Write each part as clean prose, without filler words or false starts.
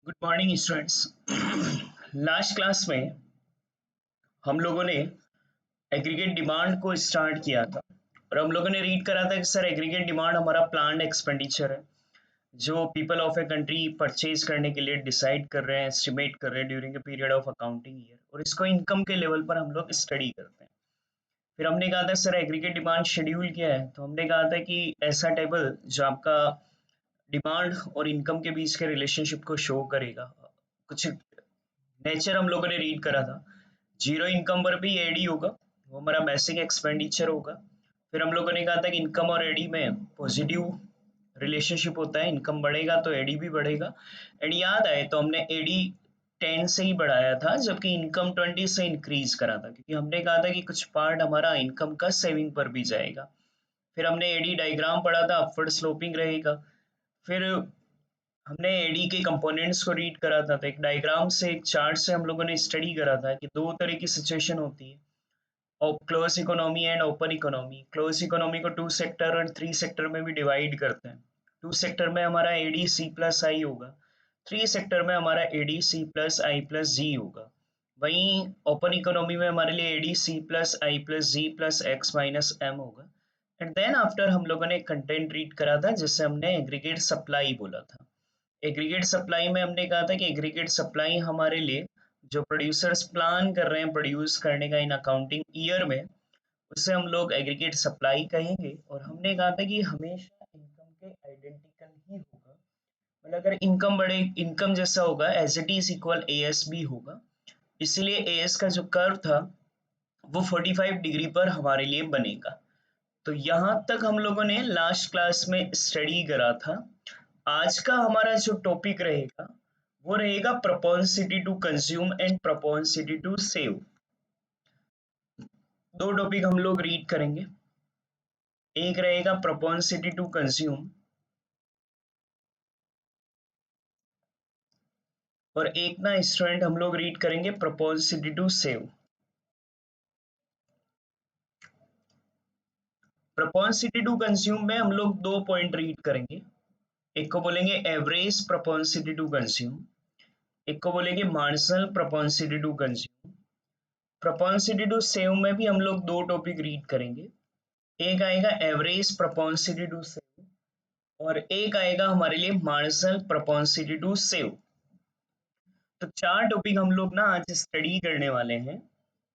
Good morning students. Last class में हम लोगों ने एग्रीगेट डिमांड को स्टार्ट किया था और हम लोगों ने रीड करा था कि सर एग्रीगेट डिमांड हमारा प्लान्ड एक्सपेंडिचर है जो people of a country purchase करने के लिए डिसाइड कर रहे हैं, एस्टिमेट कर रहे हैं during a period of accounting year, और इसको इनकम के लेवल पर हम लोग स्टडी करते हैं। फिर हमने कहा था सर एग्रीगेट डिमांड शेड्यूल क्या है, तो हमने कहा था कि ऐसा टेबल जो आपका डिमांड और इनकम के बीच के रिलेशनशिप को शो करेगा। कुछ नेचर हम लोगों ने रीड करा था। जीरो इनकम पर भी एडी होगा, वो हमारा बेसिक एक्सपेंडिचर होगा। फिर हम लोगों ने कहा था कि इनकम और एडी में पॉजिटिव रिलेशनशिप होता है, इनकम बढ़ेगा तो एडी भी बढ़ेगा। एंड याद आए तो हमने एडी 10 से ही बढ़ाया था जबकि इनकम 20 से इंक्रीज करा था, क्योंकि हमने कहा था कि कुछ पार्ट हमारा इनकम का सेविंग पर भी जाएगा। फिर हमने एडी डायग्राम पढ़ा था, अपवर्ड स्लोपिंग रहेगा। फिर हमने एडी के कंपोनेंट्स को रीड करा था, तो एक डायग्राम से, एक चार्ट से हम लोगों ने स्टडी करा था कि दो तरह की सिचुएशन होती है, और close economy and open economy. Close economy को 2 सेक्टर और 3 सेक्टर में भी डिवाइड करते हैं। 2 सेक्टर में हमारा एडी सी प्लस आई होगा, 3 सेक्टर में हमारा एडी सी प्लस आई प्लस जी होगा। वहीं ओपन इकोनॉमी में हमारे लिए एडी सी प्लस आई प्लस जी प्लस एक्स माइनस एम होगा। एंड देन आफ्टर हम लोगों ने कंटेंट रीड करा था जिससे हमने एग्रीगेट सप्लाई बोला था। एग्रीगेट सप्लाई में हमने कहा था कि एग्रीगेट सप्लाई हमारे लिए जो प्रोड्यूसर्स प्लान कर रहे हैं प्रोड्यूस करने का इन अकाउंटिंग ईयर में, उससे हम लोग एग्रीगेट सप्लाई कहेंगे। और हमने कहा था कि हमेशा इनकम के आइडेंटिकल ही होगा, मतलब अगर इनकम बढ़े, इनकम जैसा होगा as it is equal A S B होगा। इसलिए ए एस का जो कर्व था वो 45 डिग्री पर हमारे लिए बनेगा। तो यहाँ तक हम लोगों ने लास्ट क्लास में स्टडी करा था। आज का हमारा जो टॉपिक रहेगा वो रहेगा propensity to consume and propensity to save. दो टॉपिक हम लोग रीड करेंगे, एक रहेगा प्रोपेंसिटी टू कंज्यूम और एक ना स्टूडेंट हम लोग रीड करेंगे propensity to save. Propensity to consume में हम लोग दो पॉइंट रीड करेंगे, एक को बोलेंगे एवरेज प्रोपेंसिटी टू कंज्यूम, एक को बोलेंगे marginal propensity to consume. Propensity to save में भी हम लोग दो टॉपिक रीड करेंगे, एक आएगा एवरेज प्रोपेंसिटी टू सेव और एक आएगा हमारे लिए मार्जिनल प्रोपेंसिटी टू सेव। तो चार टॉपिक हम लोग ना आज स्टडी करने वाले हैं।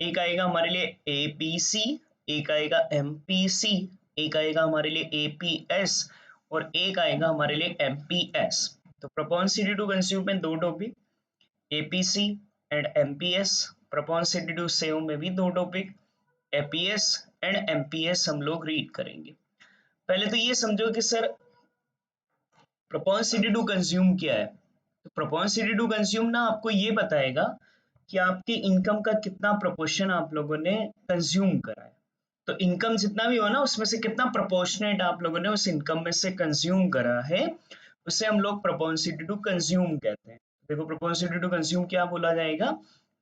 एक आएगा हमारे लिए एपीसी, एक आएगा एमपीसी, एक आएगा हमारे लिए एपीएस और एक आएगा हमारे लिए एमपीएस। तो प्रोपेंसिटी टू कंज्यूम में दो topic, APC and MPS. Propensity to save में भी दो टॉपिक, एपीएस एंड एमपीएस हम लोग रीड करेंगे। पहले तो ये समझो कि सर प्रोपेंसिटी टू कंज्यूम क्या है। तो प्रोपेंसिटी टू कंज्यूम ना आपको ये बताएगा कि आपकी इनकम का कितना प्रोपोर्शन आप लोगों ने कंज्यूम करा है। तो इनकम जितना भी हो ना उसमें से कितना प्रोपोर्शनेट आप लोगों ने उस इनकम में से कंज्यूम करा है, उसे हम लोग प्रोपेंसिटी टू कंज्यूम कहते हैं। देखो प्रोपेंसिटी टू कंज्यूम क्या बोला जाएगा,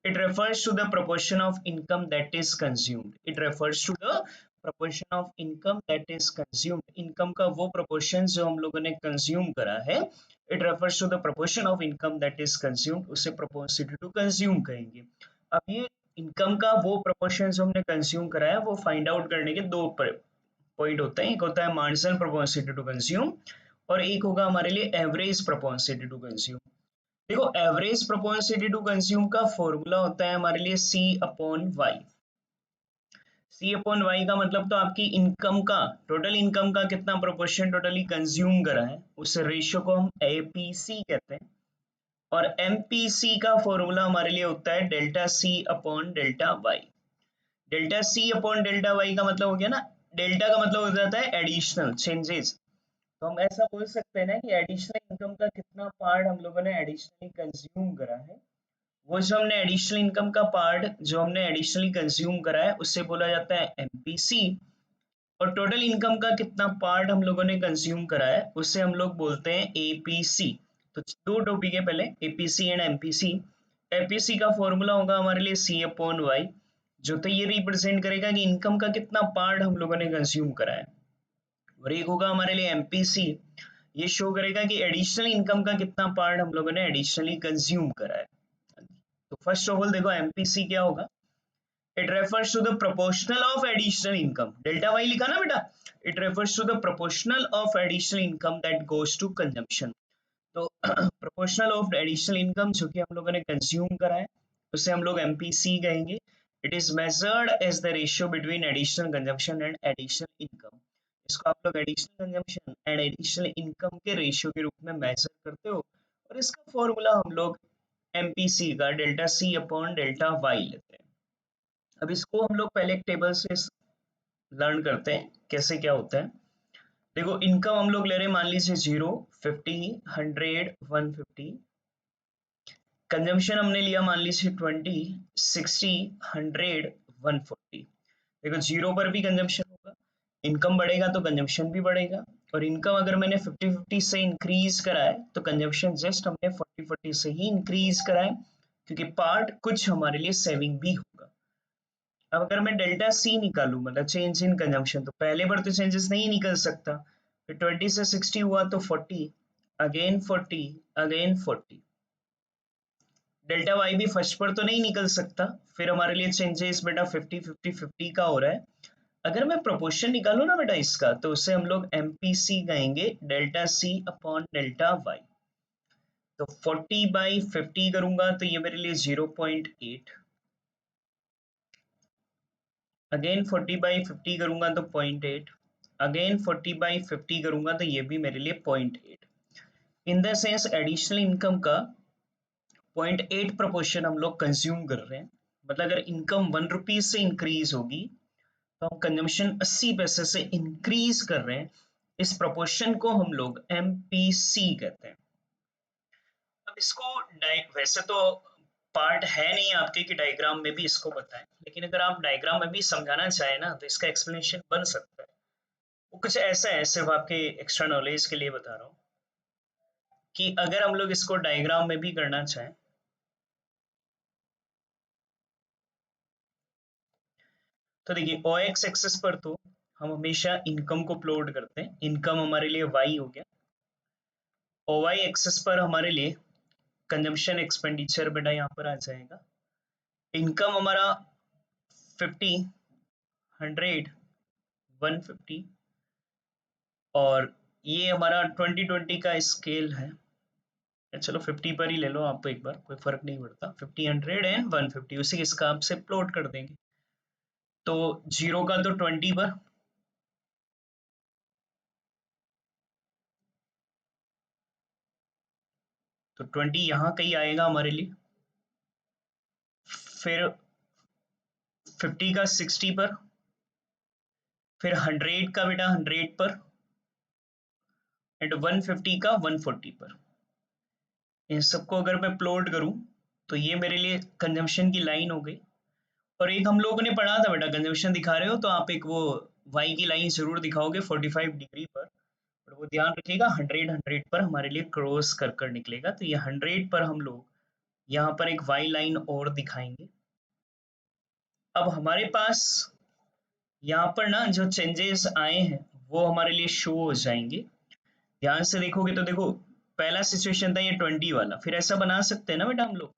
it refers to the proportion of income that is consumed. It refers to the proportion of income that is consumed. Income का वो प्रोपोर्शन जो हम लोगों ने कंज्यूम करा है, it refers to the proportion of income that is consumed, उसे propensity to consume कहेंगे। अब ये इनकम का वो प्रोपोर्शन जो हमने कंज्यूम करा है वो फाइंड आउट करने के दो पॉइंट होते हैं, एक होता है मार्जिनल प्रोपेंसिटी टू कंज्यूम और एक होगा हमारे लिए एवरेज प्रोपेंसिटी टू कंज्यूम। देखो एवरेज प्रोपेंसिटी टू कंज्यूम का फॉर्मूला होता है हमारे लिए सी upon Y. C upon Y का मतलब तो आपकी इनकम का, टोटल इनकम का कितना प्रोपोर्शन टोटली कंज्यूम करा है, उस रेशियो को हम एपीसी कहते हैं। और एमपीसी का फॉर्मूला हमारे लिए होता है delta C upon delta Y. Delta C upon delta Y का मतलब हो गया ना, डेल्टा का मतलब हो जाता है एडिशनल चेंजेस। तो हम ऐसा बोल सकते हैं ना कि एडिशनल इनकम का कितना पार्ट हम लोगों ने एडिशनली कंज्यूम करा है, वो जो हमने एडिशनल इनकम का पार्ट जो हमने एडिशनली कंज्यूम करा है उससे बोला जाता है एमपीसी। और टोटल इनकम का कितना पार्ट हम लोगों ने कंज्यूम करा है उससे हम लोग बोलते हैं एपीसी। तो दो टॉपिक है पहले एपीसी एंड एमपीसी। एपीसी का फॉर्मूला होगा हमारे लिए सी अपॉन वाई, जो तो ये रिप्रेजेंट करेगा कि इनकम का कितना पार्ट हम लोगों ने कंज्यूम करा है। और एक होगा हमारे लिए एमपीसी, ये शो करेगा कि एडिशनल इनकम का कितना पार्ट हम लोगों ने एडिशनली कंज्यूम करा है। तो फर्स्ट ऑफ ऑल देखो एमपीसी क्या होगा, it refers to the proportional of additional income, delta Y लिखा ना बेटा, it refers to the proportional of additional income that goes to consumption. तो प्रोपोर्शनल ऑफ एडिशनल इनकम जो कि हम लोगों ने कंज्यूम करा है उसे हम लोग एमपीसी कहेंगे। It is measured as the ratio between additional consumption and additional income. इसको आप लोग additional consumption and additional income के रेशियो के रूप में मेजर करते हो, और इसका फॉर्मूला हम लोग एमपीसी का delta C upon delta Y लेते हैं। अब इसको हम लोग पहले एक टेबल से लर्न करते हैं कैसे क्या होता है। देखो इनकम हम लोग ले रहे हैं, मान लीजिए 0, 50, 100, 150। कंजम्पशन हमने लिया मान लीजिए 20, 60, 100, 140। देखो 0 पर भी कंजम्पशन होगा, इनकम बढ़ेगा तो कंजम्पशन भी बढ़ेगा, और इनकम अगर मैंने 50-50 से इंक्रीज करा है तो कंजम्पशन जस्ट हमने 40-40 से ही इंक्रीज करा है, क्योंकि पार्ट कुछ हमारे लिए सेविंग भी होगा। अब अगर मैं डेल्टा सी निकालू, मतलब चेंज इन कंजम्पशन, तो पहले बार तो चेंजेस नहीं निकल सकता, फिर 20 से 60 हुआ तो 40, अगेन 40, अगेन 40। डेल्टा वाई भी फर्स्ट पर तो नहीं निकल सकता, फिर हमारे लिए चेंजेस बेटा 50-50-50 का हो रहा है। अगर मैं प्रोपोर्शन निकालू ना बेटा इसका, तो उसे हम लोग एमपीसी कहेंगे, delta C upon delta Y. तो 40/50 करूंगा तो ये मेरे लिए 0.8, अगेन 40/50 करूंगा तो 0.8, अगेन 40/50 करूंगा तो ये भी मेरे लिए 0.8। इन द सेंस एडिशनल इनकम का 0.8 प्रोपोर्शन हम लोग कंज्यूम कर रहे हैं। मतलब अगर इनकम 1 रुपीज से इंक्रीज होगी तो हम कंजम्पशन 80 पैसे से इंक्रीज कर रहे हैं। इस प्रोपोर्शन को हम लोग एमपीसी कहते हैं। अब इसको वैसे तो पार्ट है नहीं आपके कि डायग्राम में भी इसको बताएं, लेकिन अगर आप डायग्राम में भी समझाना चाहें ना तो इसका एक्सप्लेनेशन बन सकता है। वो कुछ ऐसा है, सिर्फ आपके एक्स्ट्रा नॉलेज के लिए बता रहा हूँ, कि अगर हम लोग इसको डायग्राम में भी करना चाहें, तो देखिए ओ एक्स एक्सेस पर तो हम हमेशा इनकम को प्लॉट करते हैं, इनकम हमारे लिए वाई हो गया। ओ वाई एक्सेस पर हमारे लिए कंजम्पशन एक्सपेंडिचर बेटा यहाँ पर आ जाएगा। इनकम हमारा 50, 100, 150, और ये हमारा 2020 का स्केल है। चलो 50 पर ही ले लो आप, एक बार कोई फर्क नहीं पड़ता, 50, 100 एंड 150 उसी हिसाब से प्लॉट कर देंगे। तो 0 का तो 20 पर, तो 20 यहाँ कहीं आएगा हमारे लिए, फिर 50 का 60 पर, फिर 100 का बेटा 100 पर, एंड 150 का 140 पर। इन सबको अगर मैं प्लॉट करूं तो ये मेरे लिए कंजम्पशन की लाइन हो गई। और एक हम लोगों ने पढ़ा था बेटा, कंजम्पशन दिखा रहे हो तो आप एक वो वाई की लाइन जरूर दिखाओगे 45 डिग्री पर, और वो ध्यान रखिएगा 100 पर हमारे लिए क्रॉस कर कर निकलेगा। तो ये 100 पर हम लोग यहाँ पर एक वाई लाइन और दिखाएंगे। अब हमारे पास यहाँ पर ना जो चेंजेस आए हैं वो हमारे लिए शो हो जाएंगे। ध्यान से देखोगे तो देखो, पहला सिचुएशन था ये 20 वाला, फिर ऐसा बना सकते हैं ना बेटा हम लोग,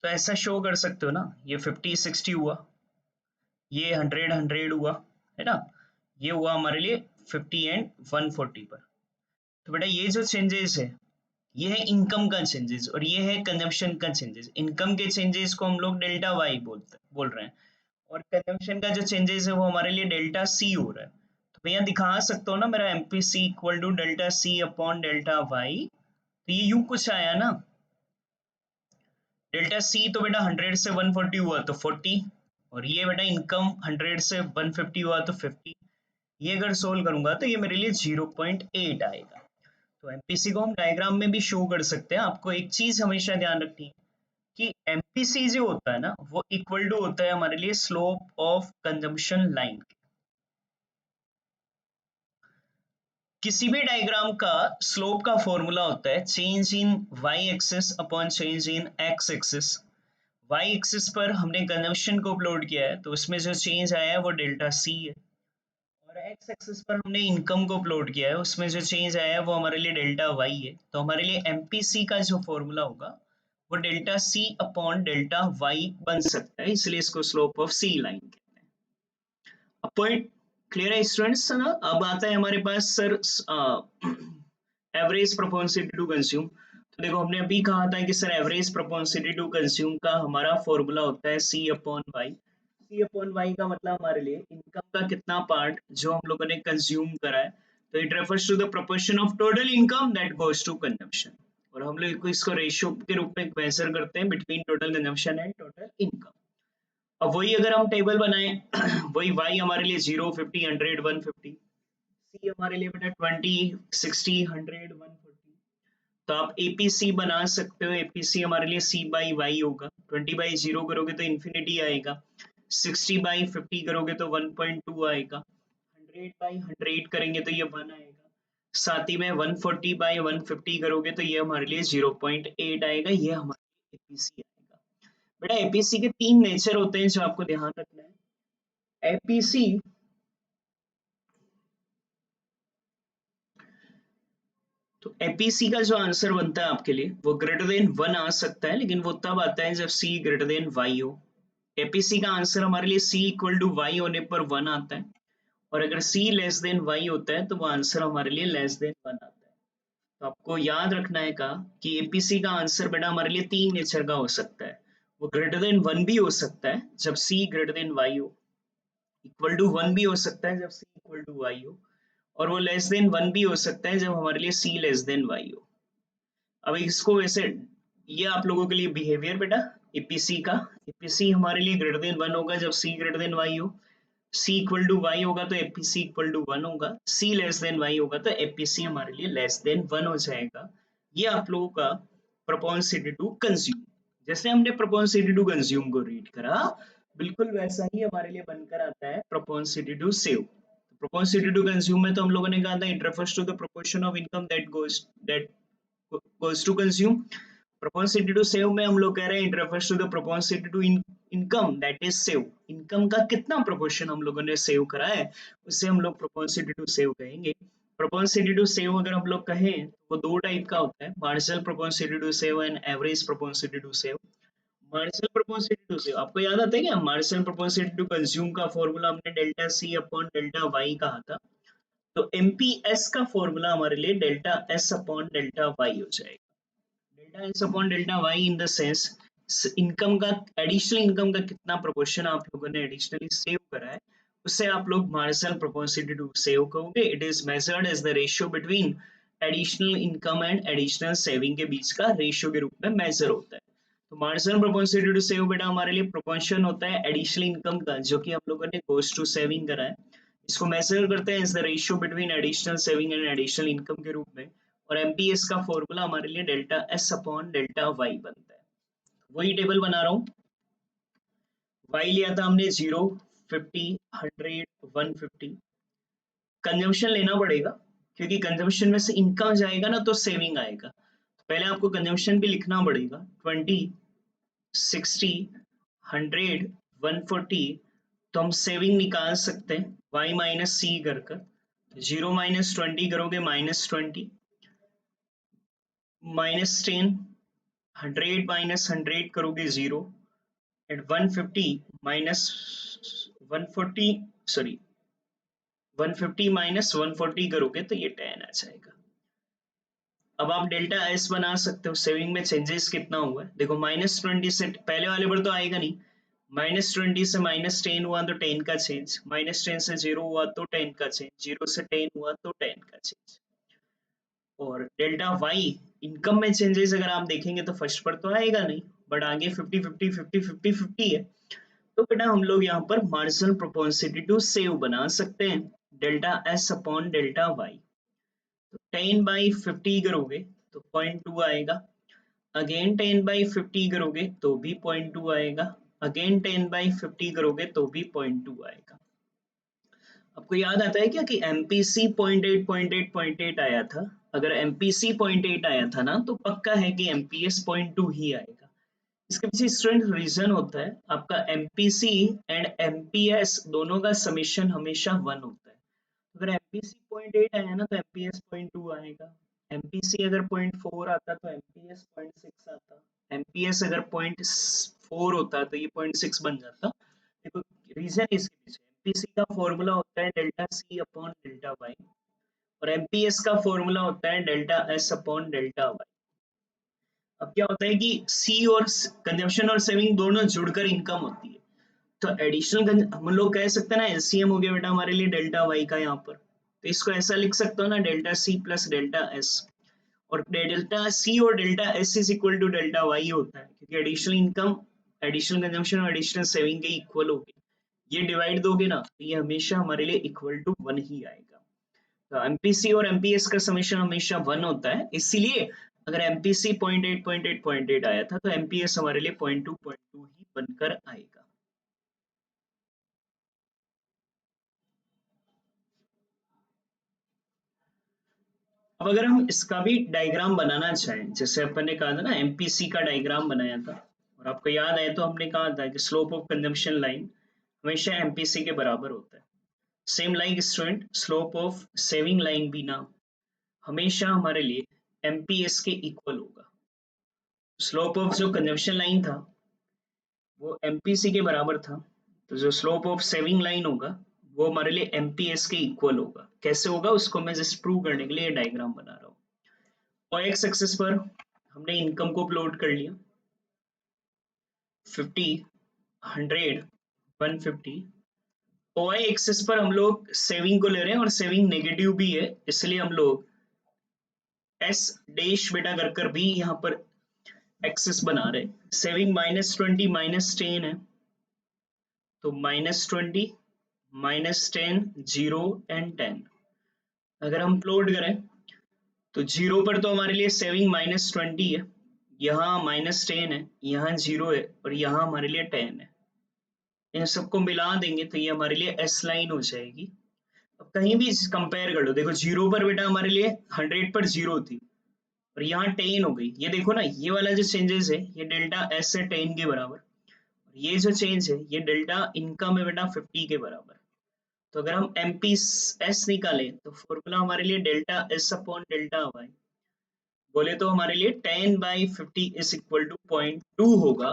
तो ऐसा शो कर सकते हो ना, ये 50-60 हुआ, ये 100-100 हुआ, है ना, ये हुआ हमारे लिए 50 एंड 140 पर। तो बेटा ये जो चेंजेस है ये है इनकम का चेंजेस, और ये है कंजम्पशन का चेंजेस। इनकम के चेंजेस को हम लोग डेल्टा वाई बोल रहे हैं, और कंजम्पशन का जो चेंजेस है वो हमारे लिए डेल्टा सी हो रहा है। तो मैं यहाँ दिखा सकता हूँ ना, मेरा MPC equal to delta C upon delta Y. तो ये यूं कुछ आया ना, डेल्टा सी तो बेटा 100 से 140 हुआ तो 40, और ये बेटा इनकम 100 से 150 हुआ तो 50। ये अगर सोल्व करूंगा तो ये मेरे लिए 0.8 आएगा। तो एमपीसी को हम डायग्राम में भी शो कर सकते हैं। आपको एक चीज हमेशा ध्यान रखनी है कि एमपीसी जो होता है ना वो इक्वल टू होता है हमारे लिए स्लोप ऑफ कंजम्पशन लाइन। किसी भी डायग्राम का स्लोप का फॉर्मूला होता है change in Y axis upon change in X axis. Y axis पर हमने कंजम्पशन को प्लॉट किया है तो उसमें जो चेंज आया है वो डेल्टा सी है, और एक्स एक्सिस पर हमने इनकम को प्लॉट किया है उसमें जो चेंज आया है वो हमारे लिए डेल्टा वाई है। तो हमारे लिए एमपीसी का जो फॉर्मूला होगा वो delta C upon delta Y बन सकता है, इसलिए इसको स्लोप ऑफ सी लाइन कहते हैं। अब पॉइंट क्लियर है स्टूडेंट्स ना? अब आता है हमारे पास sir average proportionality to consume. तो देखो हमने अभी कहा था कि sir average proportionality to consume का हमारा फॉर्मूला होता है C upon Y. C upon Y का मतलब हमारे लिए इनकम का कितना पार्ट जो हम लोगों ने कंज्यूम करा है, तो it refers to the proportion of total income that goes to consumption, और हम लोग इसको रेशियो के रूप में मेजर करते हैं between total consumption and total income. अब वही अगर हम टेबल बनाएं वही वाई हमारे लिए 0, 50, 100, 150, सी हमारे लिए बेटा 20, 60, 100, 140। तो आप एपीसी बना सकते हो, एपीसी हमारे लिए सी बाई वाई होगा। 20/0 करोगे तो इन्फिनिटी आएगा, 60/50 करोगे तो 1.2 आएगा, 100/100 करेंगे तो ये 1 आएगा, साथ ही में 140/150 करोगे तो ये हमारे लिए 0.8 आएगा। ये हमारे एपीसी आएगा। बेटा एपीसी के तीन नेचर होते हैं जो आपको ध्यान रखना है। एपीसी तो एपीसी का जो आंसर बनता है आपके लिए वो ग्रेटर देन 1 आ सकता है, लेकिन वो तब आता है जब सी ग्रेटर देन वाई हो। एपीसी का आंसर हमारे लिए सी इक्वल टू वाई होने पर 1 आता है, और अगर सी लेस देन वाई होता है तो वो आंसर हमारे लिए लेस देन 1 आता है। तो आपको याद रखना है का कि एपीसी का आंसर बेटा हमारे लिए तीन नेचर का हो सकता है। वो ग्रेटर देन 1 भी हो सकता है जब सी ग्रेटर देन वाई हो, इक्वल टू 1 भी हो सकता है जब सी इक्वल टू वाई हो, और वो लेस देन 1 भी हो सकता है जब हमारे लिए सी लेस देन वाई हो। अब इसको वैसे ये आप लोगों के लिए बिहेवियर बेटा एपीसी का, एपीसी हमारे लिए ग्रेटर देन 1 होगा जब सी ग्रेटर देन वाई हो, सी इक्वल टू वाई होगा तो एपीसी इक्वल टू 1 होगा, सी लेस देन वाई होगा तो एपीसी हमारे लिए लेस देन 1 हो जाएगा। ये आप लोगों का प्रोपोर्शनलिटी टू कंज्यूम, जैसे हमने प्रोपोर्शनलिटी टू कंज्यूम को रीड करा बिल्कुल वैसा ही हमारे लिए बनकर आता है proportionality to save. Proportionality to consume में तो हम लोगों ने कहा था it refers to the proportion of income that goes to consume। propensity to save में हम लोग कह रहे हैं it refers to the propensity to income that is save। Income का कितना प्रोपोर्शन हम लोगों ने सेव करा है उससे हम लोग propensity to save कहेंगे। propensity to save अगर हम लोग कहें तो वो दो टाइप का होता है, marginal propensity to save and average propensity to save। marginal propensity to save आपको याद आता है क्या? marginal propensity to consume का फॉर्मूला हमने delta C upon delta Y कहा था, तो एमपीएस का फॉर्मूला हमारे लिए delta S upon delta Y हो जाएगा। Delta S upon delta Y in the sense income का, एडिशनल इनकम का कितना प्रोपोर्शन आप लोगों ने एडिशनली सेव करा है उससे आप लोग मार्जिनल प्रोपोर्शनलिटी टू सेव कहोगे। It is measured as the ratio between additional income and additional saving के बीच का रेशियो के रूप में मेजर होता है। तो मार्जिनल प्रोपोर्शनलिटी टू सेव बेटा हमारे लिए प्रोपोर्शन होता है एडिशनल इनकम का जो कि हम लोगों ने गोस टू सेविंग करा है, इसको मेजर करते हैं is the ratio between additional saving and additional income के रूप में, और एमपीएस का फॉर्मूला हमारे लिए delta S upon delta Y बनता है। वही टेबल बना रहा हूँ। वाई लिया था हमने 0, 50, 100, 150। कंजम्पशन लेना पड़ेगा क्योंकि कंजम्पशन में से इनकम जाएगा ना तो सेविंग आएगा, तो पहले आपको कंजम्पशन भी लिखना पड़ेगा। 20, 60, 100, 140। तो हम सेविंग निकाल सकते हैं y माइनस सी कर 0 - 20 करोगे -20, -10, 100 - 100 करोगे 0, एंड 150 माइनस 140, सॉरी 150 माइनस 140 करोगे तो ये 10 आ जाएगा। अब आप डेल्टा एस बना सकते हो, सेविंग में चेंजेस कितना हुआ है देखो, -20 से पहले वाले पर तो आएगा नहीं, -20 से -10 हुआ तो 10 का चेंज, -10 से 0 हुआ तो 10 का चेंज, 0 से 10 हुआ तो 10 का चेंज। और डेल्टा वाई इनकम में चेंजेस अगर आप देखेंगे तो फर्स्ट पर तो आएगा नहीं, बट आगे 50 50 50 50 50 है, तो बेटा हम लोग यहाँ पर मार्जिनल प्रोपोर्शनलिटी टू सेव बना सकते हैं delta S upon delta Y. तो 10/50 करोगे तो 0.2 आएगा, अगेन 10/50 करोगे तो भी 0.2 आएगा, अगेन 10/50 करोगे तो भी 0.2 आएगा। आपको याद आता है क्या कि MPC 0.8 आया था? अगर MPC 0.8 आया था ना, तो पक्का है कि MPS 0.2 ही आएगा। इसके पीछे स्टूडेंट रीजन होता है, आपका MPC एंड MPS दोनों का समेशन हमेशा 1 होता है। अगर MPC 0.8 आया ना, तो MPS 0.2 आएगा। MPC अगर 0.4 आता तो MPS 0.6 आता। MPS अगर 0.4 होता तो ये 0.6 बन जाता। देखो रीजन इसके पीछे, MPC का फॉर्मूला होता है delta C upon delta Y, और MPS का फॉर्मूला होता है delta S upon delta Y। अब क्या होता है कि सी और कंजम्पशन और सेविंग दोनों जुड़कर इनकम होती है, तो एडिशनल हम लोग कह सकते हैं ना, एलसीएम हो गया बेटा हमारे लिए डेल्टा वाई का यहाँ पर, तो इसको ऐसा लिख सकते हो ना, delta C plus delta S, और डेल्टा सी और delta S is equal to delta Y होता है, क्योंकि एडिशनल इनकम, एडिशनल कंजम्पशन और एडिशनल सेविंग के इक्वल हो गए। ये डिवाइड दोगे ना, तो ये हमेशा हमारे लिए इक्वल टू 1 ही आएगा। तो एमपीसी और एमपीएस का समेशन हमेशा 1 होता है, इसीलिए अगर एमपीसी 0.8 आया था, तो एमपीएस हमारे लिए 0.2 ही बनकर आएगा। अब अगर हम इसका भी डायग्राम बनाना चाहें, जैसे अपन ने कहा था ना एमपीसी का डायग्राम बनाया था, और आपको याद है तो हमने कहा था कि स्लोप ऑफ कंजम्पशन लाइन हमेशा एमपीसी के बराबर होता है। Same like student, slope of saving line भी ना हमेशा हमारे लिए एमपीएस के इक्वल होगा। स्लोप ऑफ जो कंजम्पशन लाइन था वो एमपीसी के बराबर था, तो जो स्लोप ऑफ सेविंग लाइन होगा वो हमारे लिए एमपीएस के इक्वल होगा। कैसे होगा उसको मैं जस्ट प्रूव करने के लिए डायग्राम बना रहा हूँ। और एक्स एक्सिस पर हमने इनकम को प्लॉट कर लिया, 50, 100, 150। वाई एक्सिस पर हम लोग सेविंग को ले रहे हैं, और सेविंग नेगेटिव भी है, इसलिए हम लोग एस डैश बेटा कर कर भी यहाँ पर एक्सिस बना रहे हैं। सेविंग -20 -10 है, तो -20 -10 0 एंड 10। अगर हम प्लॉट करें तो 0 पर तो हमारे लिए सेविंग -20 है, यहाँ -10 है, यहाँ 0 है, और यहाँ हमारे लिए 10 है। इन सबको मिला देंगे तो ये हमारे लिए एस लाइन हो जाएगी। अब कहीं भी कंपेयर कर लो, देखो 0 पर बेटा हमारे लिए 100 पर 0 थी, और यहाँ 10 हो गई। ये देखो ना, ये वाला जो चेंजेस है ये डेल्टा एस से 10 के बराबर, ये जो चेंज है ये डेल्टा इनकम है बेटा 50 के बराबर। तो अगर हम एम पी एस निकालें तो फॉर्मूला हमारे लिए delta S upon delta Y, बोले तो हमारे लिए 10/50 इज इक्वल टू 0.2 होगा,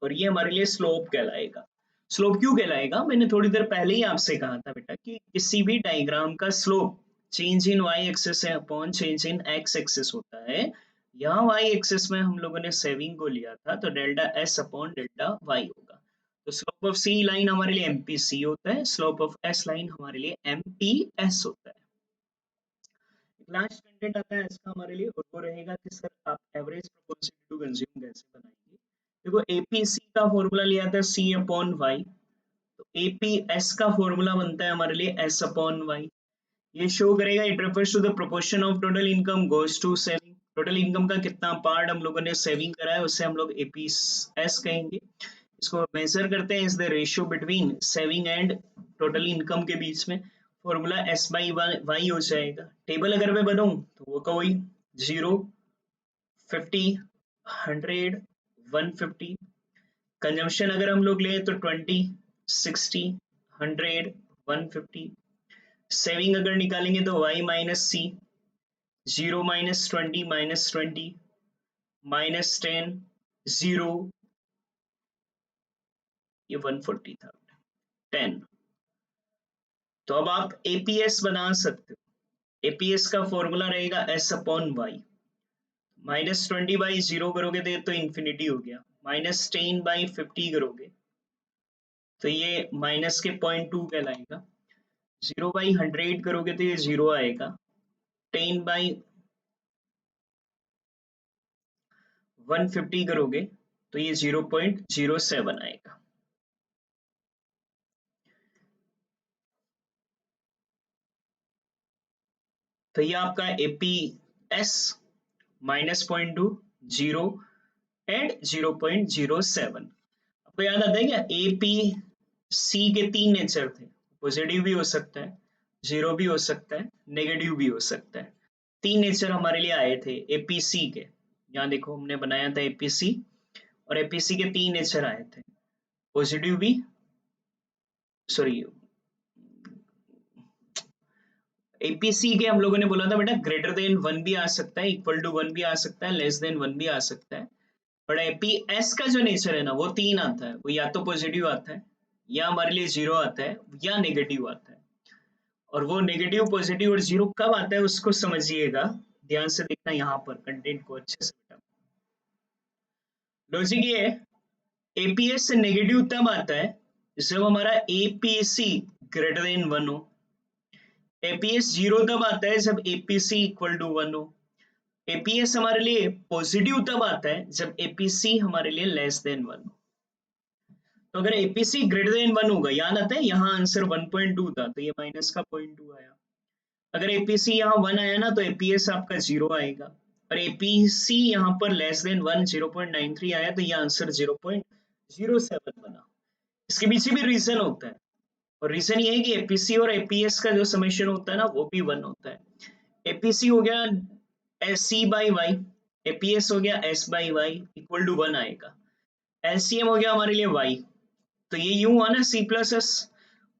और ये हमारे लिए स्लोप कहलाएगा। स्लोप क्यों कहलाएगा, मैंने थोड़ी देर पहले ही आपसे कहा था बेटा कि किसी भी डायग्राम का slope change in Y axis है upon change in X axis होता है। यहाँ वाई एक्सिस में हम लोगों ने सेविंग को लिया था, तो delta S upon delta Y होगा। तो स्लोप ऑफ सी लाइन हमारे लिए एमपीसी होता है, स्लोप ऑफ एस लाइन हमारे लिए एमपीएस होता है। लास्ट कंटेंट आता है इसका हमारे लिए, और वो रहेगा कि सर आप एवरेज प्रोपोर्शनल टू कंज्यूम कैसे बनाएंगे। देखो एपीसी का फॉर्मूला लिया था सी अपॉन वाई, तो एपीएस का फॉर्मूला बनता है हमारे लिए एस अपॉन वाई। ये शो करेगा, it refers to the proportion of total income goes to saving. Total income का कितना पार्ट हम लोगों ने सेविंग करा है उसे हम लोग एपीएस कहेंगे। इसको मेजर करते हैं is the ratio between saving and total income के बीच में। फॉर्मूला एस बाई वाई हो जाएगा। टेबल अगर मैं बनाऊं तो वो का वही 0, 50, 100, 150। कंजम्पशन अगर हम लोग लें तो 20, 60, 100, 150। सेविंग अगर निकालेंगे तो y माइनस सी, 0 -20 -20 -10 0, ये 140 था, 10। तो अब आप एपीएस बना सकते हो। एपीएस का फॉर्मूला रहेगा एस अपॉन वाई। -20/0 करोगे तो इंफिनिटी हो गया, -10/50 करोगे तो ये माइनस के 0.2 कहलाएगा। 0/100 करोगे तो ये 0 आएगा। 10/150 करोगे तो ये 0.07 आएगा। तो ये आपका एपीएस -0.2, 0 एंड 0.07। आपको याद आता है क्या, ए पी सी के 3 नेचर थे, पॉजिटिव भी हो सकता है, जीरो भी हो सकता है, नेगेटिव भी हो सकता है। तीन नेचर हमारे लिए आए थे एपीसी के। यहाँ देखो हमने बनाया था एपीसी, और एपीसी के तीन नेचर आए थे, पॉजिटिव भी, सॉरी एपीसी के हम लोगों ने बोला था बेटा ग्रेटर देन वन भी आ सकता है, इक्वल टू वन भी आ सकता है, लेस देन वन भी आ सकता है। बट एपीएस का जो नेचर है ना वो तीन आता है, वो या तो पॉजिटिव आता है, या हमारे लिए जीरो आता है, या नेगेटिव आता है। और वो नेगेटिव पॉजिटिव और जीरो कब आता है उसको समझिएगा, ध्यान से देखना यहाँ पर कंटेंट को अच्छे से बेटा। लॉजिक ये है, एपीएस से नेगेटिव तब आता है जब हमारा एपीसी ग्रेटर देन वन हो। एपीएस जीरो तब आता है जब एपीसी इक्वल टू वन हो। एपीएस हमारे लिए पॉजिटिव तब आता है जब एपीसी हमारे लिए लेस देन वन हो। तो अगर एपीसी ग्रेटर देन वन होगा, याद आता है यहाँ आंसर 1.2 था तो ये माइनस का 0.2 आया। अगर एपीसी यहाँ वन आया ना तो एपीएस आपका जीरो आएगा, और एपीसी यहाँ पर लेस देन वन 0.93 आया तो ये आंसर 0.07 बना। इसके पीछे भी रीजन होता है, और रीजन ये है कि एपीसी और एपीएस का जो समेशन होता है ना वो भी वन होता है। एपीसी हो गया S C by Y, APS हो गया S by Y equal to one आएगा। एलसीएम हो गया हमारे लिए वाई, तो ये यूं हुआ ना सी प्लस एस,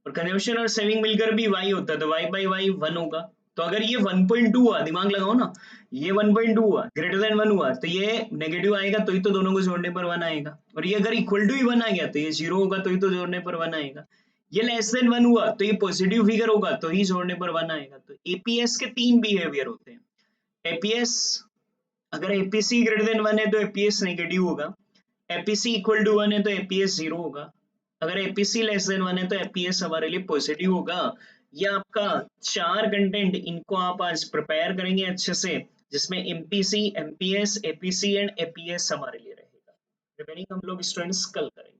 और कंजम्पशन और सेविंग मिलकर भी वाई होता है तो वाई बाई वाई वन होगा। तो अगर ये 1.2 हुआ, दिमाग लगाओ ना, ये 1.2 हुआ ग्रेटर देन वन हुआ तो ये नेगेटिव आएगा, तो ही तो दोनों को जोड़ने पर वन आएगा। और ये अगर इक्वल टू ही वन आ गया तो ये जीरो होगा, तो ही तो जोड़ने पर वन आएगा। ये लेस देन वन हुआ तो ये पॉजिटिव फिगर होगा, तो ही जोड़ने पर वन आएगा। तो एपीएस के तीन बिहेवियर होते हैं। एपीएस, अगर एपीसी ग्रेटर देन वन है तो एपीएस नेगेटिव होगा, एपीसी इक्वल टू वन है तो एपीएस जीरो होगा, अगर एपीसी लेस देन वन है तो एपीएस हमारे लिए पॉजिटिव होगा। ये आपका चार कंटेंट, इनको आप आज प्रिपेयर करेंगे अच्छे से, जिसमें MPC, MPS, APC and APS हमारे लिए रहेगा। रिमेनिंग हम लोग स्टूडेंट्स कल करेंगे।